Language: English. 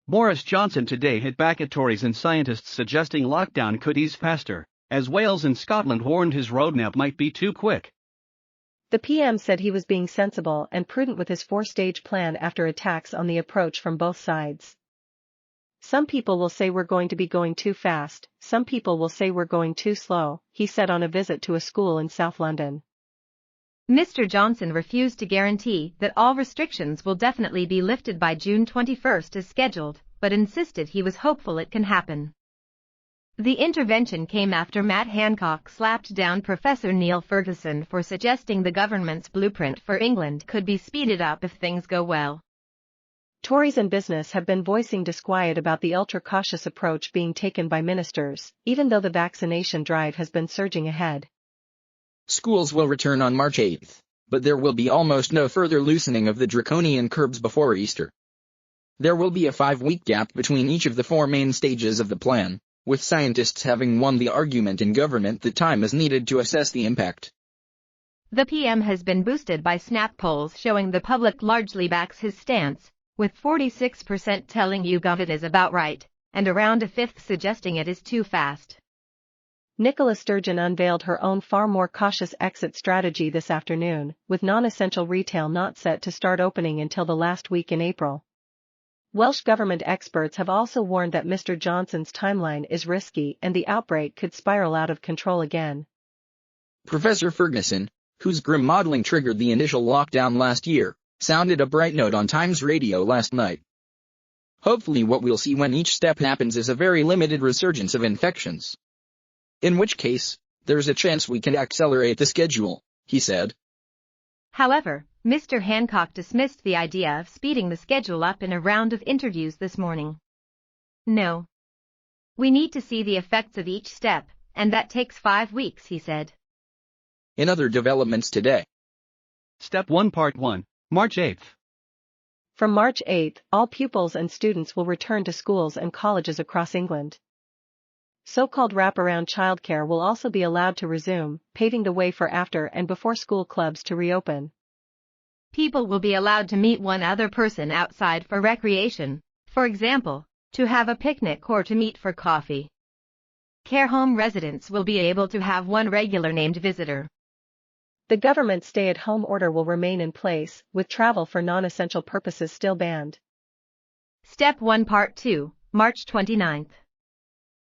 Boris Johnson today hit back at Tories and scientists suggesting lockdown could ease faster, as Wales and Scotland warned his roadmap might be too quick. The PM said he was being sensible and prudent with his four-stage plan after attacks on the approach from both sides. Some people will say we're going to be going too fast, some people will say we're going too slow, he said on a visit to a school in South London. Mr. Johnson refused to guarantee that all restrictions will definitely be lifted by June 21 as scheduled, but insisted he was hopeful it can happen. The intervention came after Matt Hancock slapped down Professor Neil Ferguson for suggesting the government's blueprint for England could be speeded up if things go well. Tories and business have been voicing disquiet about the ultra-cautious approach being taken by ministers, even though the vaccination drive has been surging ahead. Schools will return on March 8, but there will be almost no further loosening of the draconian curbs before Easter. There will be a 5-week gap between each of the 4 main stages of the plan, with scientists having won the argument in government that time is needed to assess the impact. The PM has been boosted by snap polls showing the public largely backs his stance, with 46% telling YouGov it is about right, and around a fifth suggesting it is too fast. Nicola Sturgeon unveiled her own far more cautious exit strategy this afternoon, with non-essential retail not set to start opening until the last week in April. Welsh government experts have also warned that Mr. Johnson's timeline is risky and the outbreak could spiral out of control again. Professor Ferguson, whose grim modeling triggered the initial lockdown last year, sounded a bright note on Times Radio last night. Hopefully what we'll see when each step happens is a very limited resurgence of infections. In which case, there's a chance we can accelerate the schedule, he said. However, Mr. Hancock dismissed the idea of speeding the schedule up in a round of interviews this morning. No. We need to see the effects of each step, and that takes 5 weeks, he said. In other developments today. Step 1 Part 1, March 8. From March 8, all pupils and students will return to schools and colleges across England. So-called wraparound childcare will also be allowed to resume, paving the way for after and before school clubs to reopen. People will be allowed to meet one other person outside for recreation, for example, to have a picnic or to meet for coffee. Care home residents will be able to have one regular named visitor. The government stay-at-home order will remain in place, with travel for non-essential purposes still banned. Step 1 Part 2, March 29.